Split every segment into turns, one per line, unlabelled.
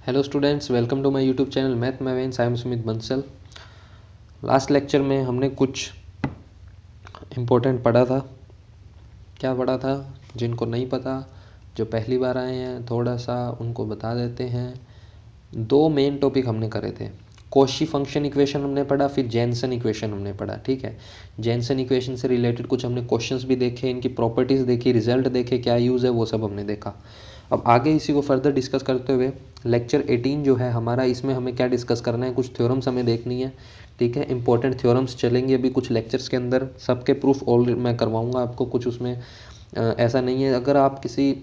Hello students, welcome to my YouTube channel Math Mavens. I am Sumit Bansal. Last lecture में हमने कुछ important पढ़ा था। क्या पढ़ा था? जिनको नहीं पता, जो पहली बार आए हैं, थोड़ा सा उनको बता देते हैं। दो मेन टॉपिक हमने करे थे। कॉशी फंक्शन इक्वेशन हमने पढ़ा, फिर जेनसन इक्वेशन हमने पढ़ा। ठीक है, जेनसन इक्वेशन से रिलेटेड कुछ हमने क्वेश्चंस भी देखे, इनकी प्रॉपर्टीज़ देखी, रिजल्ट देखे, क्या यूज़ है वो सब हमने देखा। अब आगे इसी को फर्दर डिस्कस करते हुए लेक्चर 18 जो है हमारा, इसमें हमें क्या डिस्कस करना है, कुछ थ्योरम्स हमें देखनी है। ठीक है, इंपॉर्टेंट थ्योरम्स चलेंगे अभी कुछ लेक्चर्स के अंदर। सबके प्रूफ ऑल मैं करवाऊंगा आपको। कुछ उसमें ऐसा नहीं है, अगर आप किसी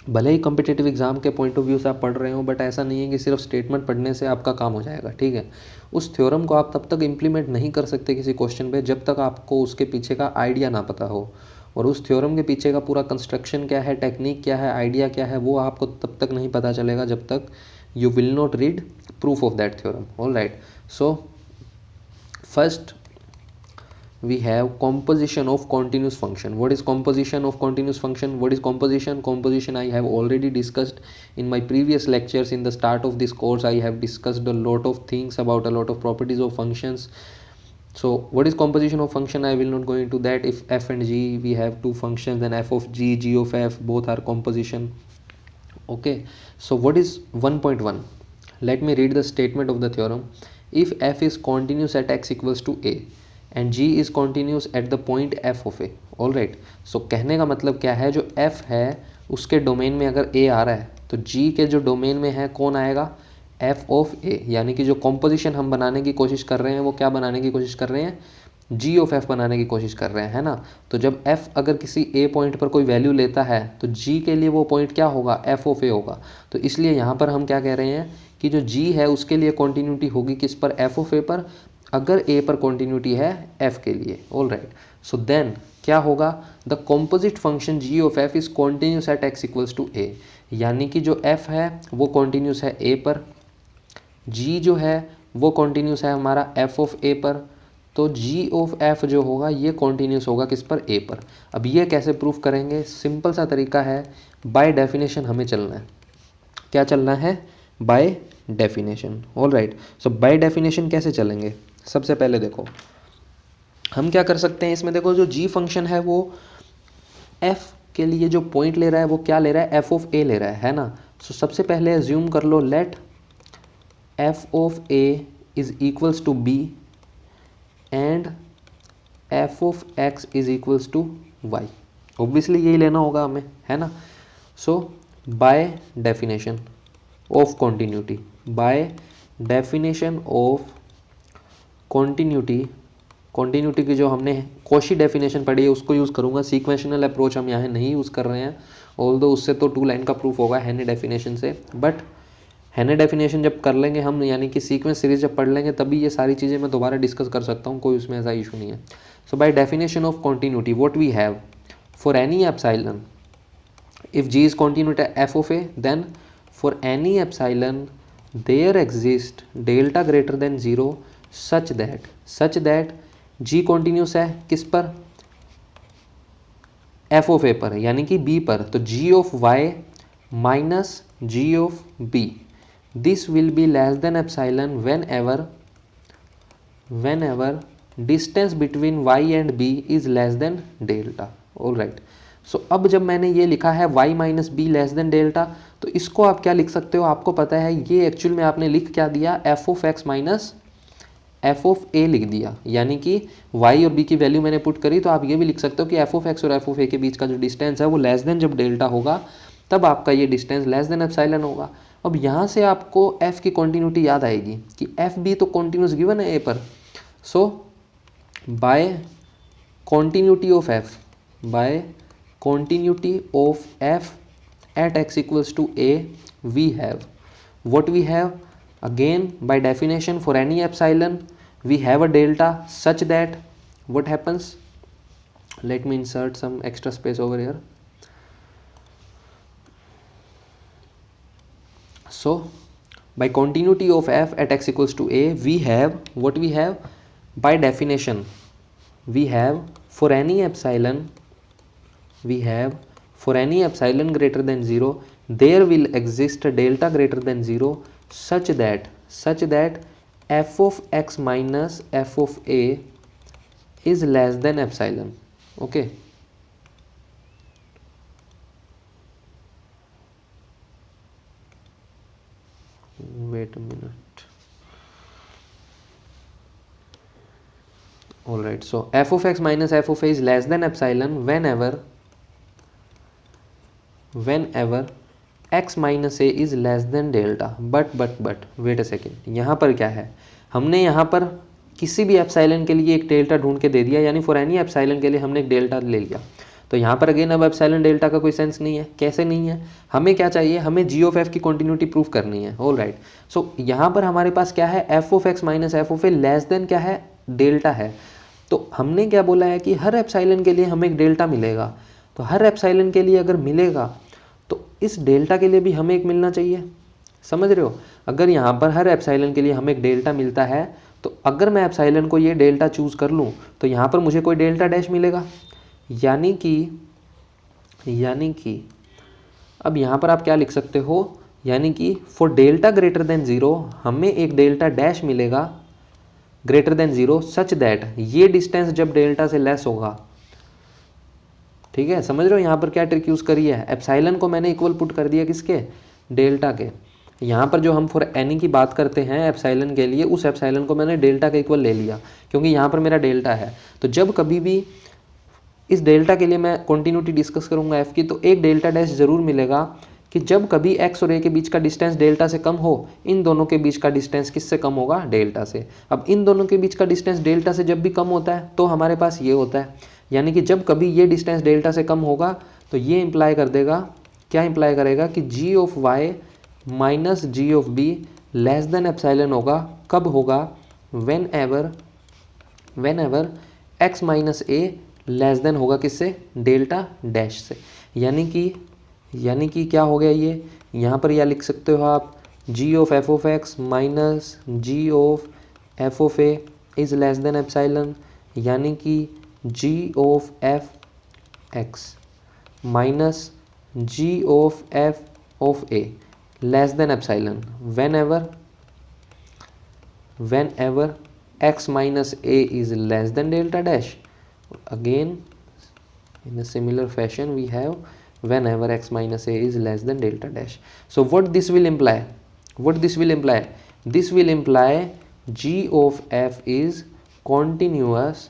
भले ही कॉम्पिटिटिव एग्जाम के पॉइंट ऑफ व्यू से आप पढ़ रहे हो, बट ऐसा नहीं है कि सिर्फ स्टेटमेंट पढ़ने से आपका काम हो जाएगा। ठीक है, उस थ्योरम को आप तब तक इम्प्लीमेंट नहीं कर सकते किसी क्वेश्चन पे जब तक आपको उसके पीछे का आइडिया ना पता हो, और उस थ्योरम के पीछे का पूरा कंस्ट्रक्शन क्या है, टेक्निक क्या है, आइडिया क्या है, वो आपको तब तक नहीं पता चलेगा जब तक you will not read proof of that theorem. All right, so first we have composition of continuous function. What is composition of continuous function? What is composition I have already discussed in my previous lectures. In the start of this course I have discussed a lot of things about a lot of properties of functions. So what is composition of function? I will not go into that. If f and g, we have two functions, then f of g, g of f, both are composition. Okay, so what is 1.1? Let me read the statement of the theorem. If f is continuous at x equals to a and g is continuous at the point f of a. All right, so कहने का मतलब क्या है, जो f है उसके domain में अगर a आ रहा है तो g के जो डोमेन में है कौन आएगा, f ऑफ a। यानी कि जो कॉम्पोजिशन हम बनाने की कोशिश कर रहे हैं वो क्या बनाने की कोशिश कर रहे हैं, g ऑफ f बनाने की कोशिश कर रहे हैं, है ना। तो जब f अगर किसी a पॉइंट पर कोई वैल्यू लेता है तो g के लिए वो पॉइंट क्या होगा, f ऑफ a होगा। तो इसलिए यहाँ पर हम क्या कह रहे हैं कि जो g है उसके लिए कॉन्टीन्यूटी होगी किस पर, f ऑफ a पर। अगर a पर कॉन्टीन्यूटी है f के लिए। ऑल राइट, सो देन क्या होगा, the composite function g of f is continuous at x equals to a। यानी कि जो f है वो कॉन्टीन्यूस है a पर, g जो है वो कॉन्टीन्यूस है हमारा f ऑफ a पर। तो g ऑफ f जो होगा ये कॉन्टीन्यूस होगा किस पर, a पर। अब ये कैसे प्रूफ करेंगे, सिंपल सा तरीका है, बाय डेफिनेशन हमें चलना है। क्या चलना है, by definition. All right, so by definition कैसे चलेंगे, सबसे पहले देखो हम क्या कर सकते हैं इसमें। देखो जो g फंक्शन है वो f के लिए जो पॉइंट ले रहा है वो क्या ले रहा है, f ऑफ a ले रहा है ना। सो सबसे पहले एज्यूम कर लो, let f of a is equals to b and f of x is equals to y। Obviously यही लेना होगा हमें, है ना। So by definition of continuity, by definition of continuity की जो हमने कॉशी डेफिनेशन पढ़ी है उसको यूज़ करूँगा। सीक्वेंशियल अप्रोच हम यहाँ नहीं यूज़ कर रहे हैं, ऑल्दो उससे तो 2 लाइन का प्रूफ होगा हेने डेफिनेशन से। बट हेने डेफिनेशन जब कर लेंगे हम, यानी कि सीक्वेंस सीरीज जब पढ़ लेंगे, तभी ये सारी चीज़ें मैं दोबारा डिस्कस कर सकता हूँ, कोई उसमें ऐसा इशू नहीं है। So by definition of continuity what we have, for any epsilon if g is continuous at f of a, then for any epsilon there exists delta greater than 0 such that g continuous है किस पर, f of a पर, यानी कि b पर। तो g of y minus g of b, this will be less than epsilon whenever distance between y and b is less than delta। all right, सो अब जब मैंने ये लिखा है y minus B less than delta, तो इसको आप क्या लिख सकते हो, आपको पता है ये एक्चुअल में आपने लिख क्या दिया, f of x minus f of a लिख दिया। यानी कि y और b की वैल्यू मैंने पुट करी, तो आप ये भी लिख सकते हो कि f ऑफ x और f ऑफ a के बीच का जो डिस्टेंस है वो लेस देन जब डेल्टा होगा तब आपका ये डिस्टेंस लेस देन एप्सिलॉन होगा। अब यहाँ से आपको f की कॉन्टीन्यूटी याद आएगी कि एफ बी तो कॉन्टीन्यूस गिवन है a पर। So by continuity of f, by continuity of f at x equals to a, we have what we have, again by definition for any epsilon we have a delta such that what happens, let me insert some extra space over here. So by continuity of f at x equals to a, we have what we have, by definition we have for any epsilon, we have for any epsilon greater than 0 there will exist delta greater than 0 such that f of x minus f of a is less than epsilon. Okay, wait a minute. All right, so f of x minus f of a is less than epsilon whenever x minus a is less than delta. but wait a second, यहाँ पर क्या है, हमने यहाँ पर किसी भी epsilon के लिए एक डेल्टा ढूंढ के दे दिया, यानी फॉर एनी एप्सिलॉन के लिए हमने एक डेल्टा ले लिया. तो यहाँ पर अगेन अब एप्सिलॉन डेल्टा का कोई सेंस नहीं है. कैसे नहीं है, हमें क्या चाहिए, हमें जी ऑफ एफ की कॉन्टिन्यूटी प्रूफ करनी है. ऑल राइट, सो यहाँ पर हमारे पास क्या है, F of x minus f of a less then क्या है, डेल्टा है. तो हमने क्या बोला है कि हर एप्सिलॉन के लिए हमें एक डेल्टा मिलेगा. तो हर एप्सिलॉन के लिए अगर मिलेगा तो इस डेल्टा के लिए भी हमें एक मिलना चाहिए. समझ रहे हो, अगर यहाँ पर हर एप्सिलॉन के लिए हमें एक डेल्टा मिलता है तो अगर मैं एप्सिलॉन को ये डेल्टा चूज़ कर लूँ तो यहाँ पर मुझे कोई डेल्टा डैश मिलेगा. यानी कि अब यहाँ पर आप क्या लिख सकते हो, यानी कि फॉर डेल्टा ग्रेटर देन 0 हमें एक डेल्टा डैश मिलेगा ग्रेटर देन 0 सच दैट ये डिस्टेंस जब डेल्टा से लेस होगा. ठीक है, समझ रहे हो यहाँ पर क्या ट्रिक यूज़ करी है, एप्सिलॉन को मैंने इक्वल पुट कर दिया किसके, डेल्टा के. यहाँ पर जो हम फॉर एनी की बात करते हैं एप्सिलॉन के लिए, उस एप्सिलॉन को मैंने डेल्टा के इक्वल ले लिया क्योंकि यहाँ पर मेरा डेल्टा है. तो जब कभी भी इस डेल्टा के लिए मैं कॉन्टिन्यूटी डिस्कस करूंगा एफ की, तो एक डेल्टा डैश ज़रूर मिलेगा कि जब कभी एक्स और ए के बीच का डिस्टेंस डेल्टा से कम हो, इन दोनों के बीच का डिस्टेंस किससे कम होगा, डेल्टा से. अब इन दोनों के बीच का डिस्टेंस डेल्टा से जब भी कम होता है तो हमारे पास ये होता है, यानी कि जब कभी ये डिस्टेंस डेल्टा से कम होगा तो ये इंप्लाई कर देगा, क्या इंप्लाई करेगा कि g of y minus g of b less than epsilon होगा. कब होगा, whenever x minus a less than होगा किससे, डेल्टा डैश से. यानी कि क्या हो गया ये, यहाँ पर यह लिख सकते हो आप, g of f of x minus g of f of a is less than epsilon. यानी कि g of f x minus g of f of a less than epsilon whenever x minus a is less than delta dash. Again in a similar fashion we have whenever x minus a is less than delta dash. So what this will imply, this will imply g of f is continuous,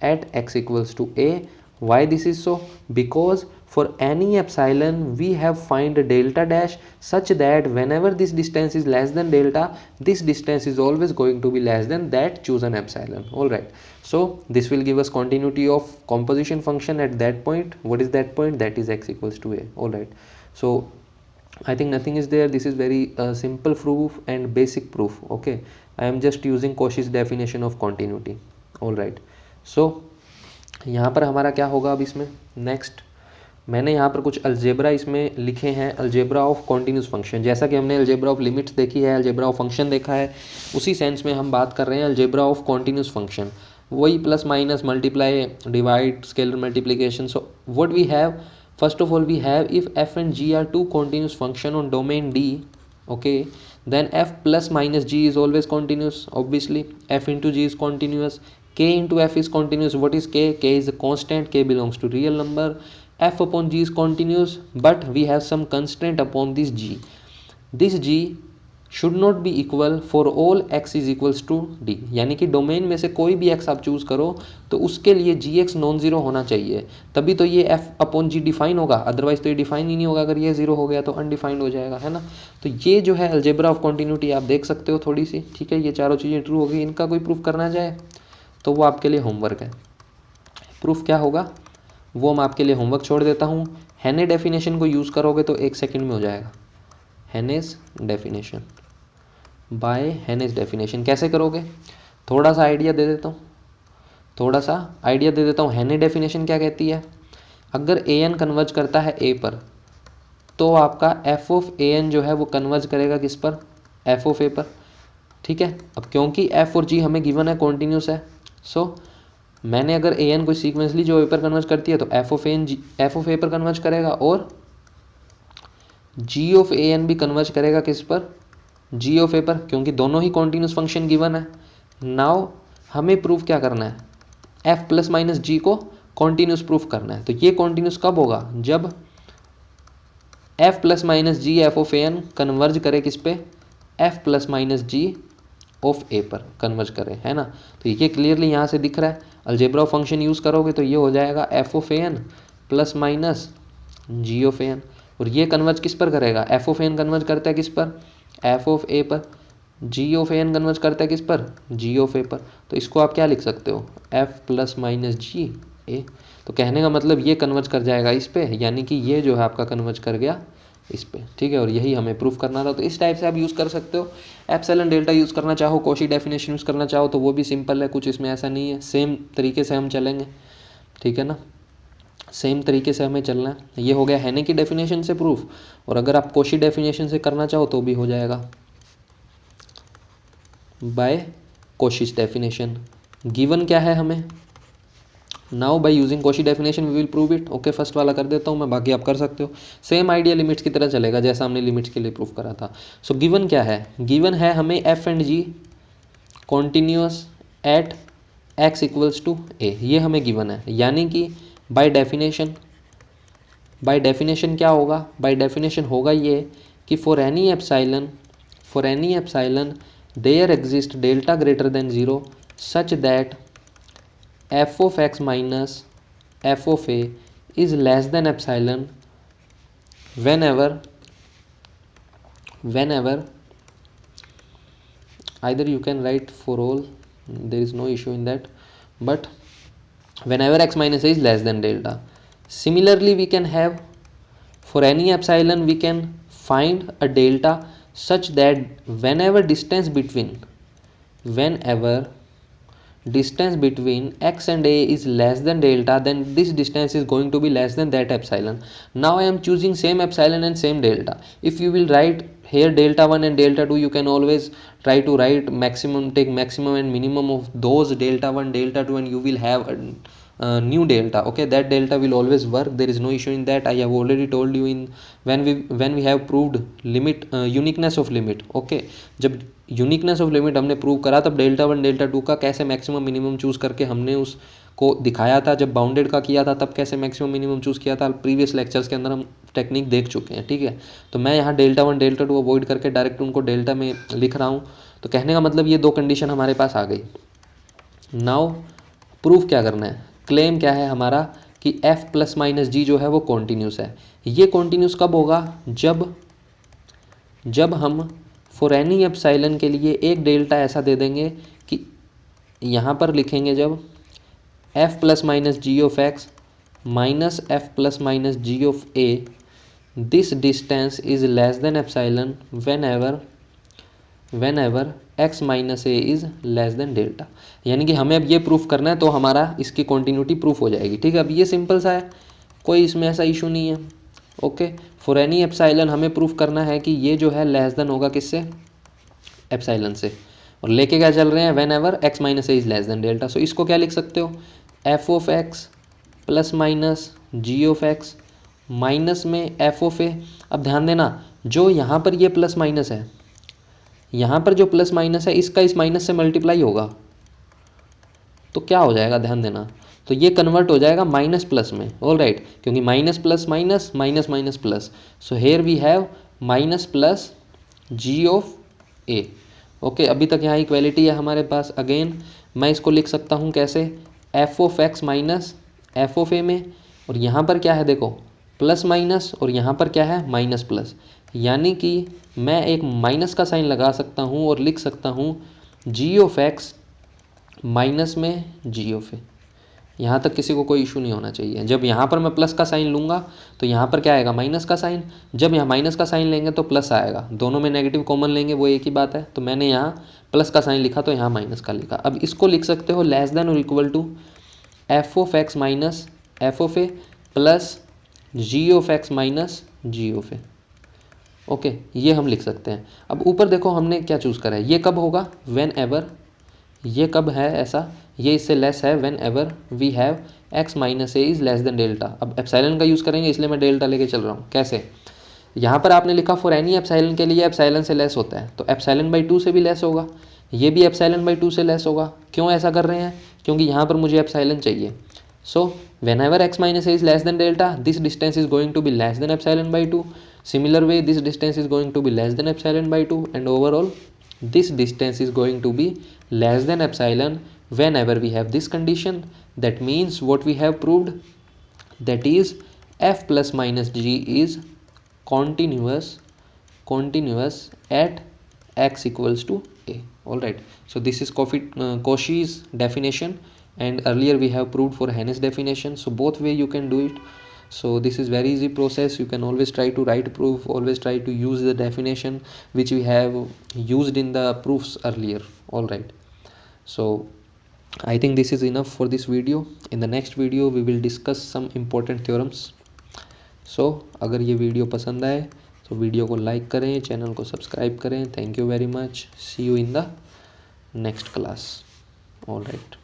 at x equals to a. Why this is so, because for any epsilon we have find delta dash such that whenever this distance is less than delta, this distance is always going to be less than that chosen epsilon. All right, so this will give us continuity of composition function at that point. What is that point, that is x equals to a. All right, so I think nothing is there. This is very simple proof and basic proof. Okay, I am just using Cauchy's definition of continuity. All right, so यहाँ पर हमारा क्या होगा, अब इसमें next मैंने यहाँ पर कुछ अलजेब्रा इसमें लिखे हैं, अलजेब्रा ऑफ कॉन्टिन्यूस फंक्शन. जैसा कि हमने अलजेब्रा ऑफ लिमिट्स देखी है, अलजेब्रा ऑफ फंक्शन देखा है, उसी सेंस में हम बात कर रहे हैं अलजेब्रा ऑफ कॉन्टिन्यूस फंक्शन. वही plus minus multiply divide scalar multiplication. So what we have, first of all we have if f and g are two continuous function on domain D, okay, then f plus minus g is always continuous. Obviously f into g is continuous, k into f is continuous. What is k? K is a constant, k belongs to real number. F upon g is continuous, but we have some constraint upon this g. This g should not be equal for all x is equals to d. यानी कि domain में से कोई भी x आप choose करो तो उसके लिए gx नॉन ज़ीरो होना चाहिए, तभी तो ये f अपॉन g डिफाइन होगा. अदरवाइज तो ये डिफाइन ही नहीं होगा. अगर ये ज़ीरो हो गया तो अनडिफाइंड हो जाएगा, है ना. तो ये जो है अलजेब्रा ऑफ कॉन्टिन्यूटी आप देख सकते हो थोड़ी सी. ठीक है, ये चारों चीज़ें ट्रू होगी. इनका कोई प्रूफ करना जाए तो वो आपके लिए होमवर्क है. प्रूफ क्या होगा वो मैं आपके लिए होमवर्क छोड़ देता हूँ. हेने डेफिनेशन को यूज़ करोगे तो 1 सेकेंड में हो जाएगा. हेनेस डेफिनेशन, बाय हेनेस डेफिनेशन कैसे करोगे, थोड़ा सा आइडिया दे देता हूँ. हेने डेफिनेशन क्या कहती है, अगर ए एन कन्वर्ज करता है ए पर तो आपका एफ ऑफ ए एन जो है वो कन्वर्ज करेगा किस पर, एफ ऑफ ए पर. ठीक है, अब क्योंकि एफ और जी हमें गिवन है, कॉन्टिन्यूस है, सो मैंने अगर ए एन कोई सीक्वेंसली जो ए पर कन्वर्ज करती है तो एफ ऑफ ए पर कन्वर्ज करेगा और जी ऑफ ए एन भी कन्वर्ज करेगा किस पर, जी ऑफ ए पर, क्योंकि दोनों ही कॉन्टिन्यूस फंक्शन गिवन है। नाउ हमें प्रूफ क्या करना है, एफ प्लस माइनस जी को कॉन्टिन्यूस प्रूफ करना है। तो ये कॉन्टिन्यूस कब होगा, जब f plus minus g f of a n converge करे किस पे, f plus minus g of a पर कन्वर्ज करे, है ना। तो ये क्लियरली यहाँ से दिख रहा है। अलजेब्रा फंक्शन यूज़ करोगे तो ये हो जाएगा f of a n plus minus g of a n, और ये कन्वर्ज किस पर करेगा, f of a n converge करता है किस पर, एफ ऑफ ए पर, g of a n converge करता है किस पर, जी ऑफ ए पर। तो इसको आप क्या लिख सकते हो, एफ प्लस माइनस जी ए। तो कहने का मतलब ये कन्वर्ज कर जाएगा इस पे, यानी कि ये जो है आपका कन्वर्ज कर गया इस पे, ठीक है। और यही हमें प्रूफ करना था। तो इस टाइप से आप यूज़ कर सकते हो। एप्सिलॉन डेल्टा यूज़ करना चाहो, कॉची डेफिनेशन यूज़ करना चाहो तो वो भी सिंपल है, कुछ इसमें ऐसा नहीं है। सेम तरीके से हम चलेंगे, ठीक है ना, सेम तरीके से हमें चलना है। ये हो गया हैने की डेफिनेशन से प्रूफ, और अगर आप कॉची डेफिनेशन से करना चाहो तो भी हो जाएगा बाय कॉशी's डेफिनेशन। गिवन क्या है हमें, now by using Cauchy definition we will prove it. Okay, first वाला कर देता हूँ मैं, बाकी आप कर सकते हो। सेम आइडिया लिमिट्स की तरह चलेगा जैसा हमने लिमिट्स के लिए प्रूफ करा था। सो गिवन क्या है, गिवन है हमें f and g continuous at x equals to a, ये हमें गिवन है। यानी कि बाय डेफिनेशन क्या होगा, बाय डेफिनेशन होगा ये कि for any epsilon there exist delta greater than 0 such that f of x minus f of a is less than epsilon whenever either you can write for all, there is no issue in that, but whenever x minus a is less than delta. Similarly we can have for any epsilon we can find a delta such that whenever distance between x and a is less than delta, then this distance is going to be less than that epsilon. Now I am choosing same epsilon and same delta. If you will write here delta 1 and delta 2, you can always try to write maximum, take maximum and minimum of those delta 1 delta 2 and you will have a new delta. Okay, that delta will always work, there is no issue in that. I have already told you in when we have proved limit uniqueness of limit. Okay, जब uniqueness of limit हमने prove करा तब delta 1 delta 2 का कैसे maximum minimum choose करके हमने उसको दिखाया था। जब बाउंडेड का किया था तब कैसे मैक्सिमम मिनिमम चूज़ किया था, प्रीवियस लेक्चर्स के अंदर हम टेक्निक देख चुके हैं, ठीक है। तो मैं यहाँ डेल्टा 1 डेल्टा 2 अवॉइड करके डायरेक्ट उनको डेल्टा में लिख रहा हूँ। तो कहने का मतलब ये दो कंडीशन हमारे पास आ गई। नाउ प्रूफ क्या करना है, क्लेम क्या है हमारा कि एफ प्लस माइनस जी जो है वो कॉन्टीन्यूस है। ये कॉन्टीन्यूस कब होगा, जब हम फॉर एनी एप्साइलन के लिए एक डेल्टा ऐसा दे देंगे कि यहाँ पर लिखेंगे जब f plus minus g of x minus f plus minus g of a, this distance is less than epsilon whenever x minus a is less than delta. यानी कि हमें अब ये प्रूफ करना है तो हमारा इसकी कॉन्टिन्यूटी प्रूफ हो जाएगी, ठीक है। अब ये सिंपल सा है, कोई इसमें ऐसा इशू नहीं है। ओके, फॉर एनी एप्साइलन हमें प्रूफ करना है कि ये जो है लेस देन होगा किससे, एप्साइलन से, और लेके क्या चल रहे हैं, whenever x minus a is less than delta. So इसको क्या लिख सकते हो, f of x plus minus g of x minus में एफ ऑफ ए। अब ध्यान देना, जो यहाँ पर ये प्लस माइनस है, यहाँ पर जो प्लस माइनस है इसका इस माइनस से मल्टीप्लाई होगा तो क्या हो जाएगा, ध्यान देना, तो ये कन्वर्ट हो जाएगा माइनस प्लस में। ऑल राइट, क्योंकि minus plus minus minus minus plus, so here we have minus plus g of a. Okay, अभी तक यहाँ इक्वेलिटी है हमारे पास। अगेन मैं इसको लिख सकता हूँ कैसे, f of x minus f of a में, और यहाँ पर क्या है देखो प्लस माइनस, और यहाँ पर क्या है माइनस प्लस, यानी कि मैं एक माइनस का साइन लगा सकता हूँ और लिख सकता हूँ जी ऑफ एक्स माइनस में जी ऑफ ए। यहाँ तक किसी को कोई इशू नहीं होना चाहिए। जब यहाँ पर मैं प्लस का साइन लूँगा तो यहाँ पर क्या आएगा, माइनस का साइन। जब यहाँ माइनस का साइन लेंगे तो प्लस आएगा, दोनों में नेगेटिव कॉमन लेंगे वो एक ही बात है। तो मैंने यहाँ प्लस का साइन लिखा तो यहाँ माइनस का लिखा। अब इसको लिख सकते हो लेस देन और equal to f of x minus f of a plus g of x minus g of a. Okay, ये हम लिख सकते हैं। अब ऊपर देखो हमने क्या चूज़ करा है, ये कब होगा, वेन एवर ये कब है ऐसा, ये इससे लेस है whenever we have x minus a is less than delta. अब एप्सिलॉन का यूज़ करेंगे इसलिए मैं डेल्टा लेके चल रहा हूँ। कैसे, यहाँ पर आपने लिखा फॉर एनी एप्सिलॉन के लिए एप्सिलॉन से लेस होता है, तो एप्सिलॉन बाई 2 से भी लेस होगा, ये भी एप्सिलॉन बाई 2 से लेस होगा। क्यों ऐसा कर रहे हैं, क्योंकि यहाँ पर मुझे एप्सिलॉन चाहिए। So whenever x minus a is less than delta, this distance is going to be less than epsilon by 2। Similar way this distance is going to be less than epsilon by 2 and overall this distance is going to be less than epsilon whenever we have this condition. That means what we have proved, that is f plus minus g is continuous at x equals to a. All right, so this is Cauchy's definition, and earlier we have proved for Henne's definition. So both way you can do it. So this is very easy process. You can always try to write proof, always try to use the definition which we have used in the proofs earlier. All right, so I think this is enough for this video. In the next video we will discuss some important theorems. So अगर ये video पसंद आए तो video को like करें, channel को subscribe करें। Thank you very much, see you in the next class. All right.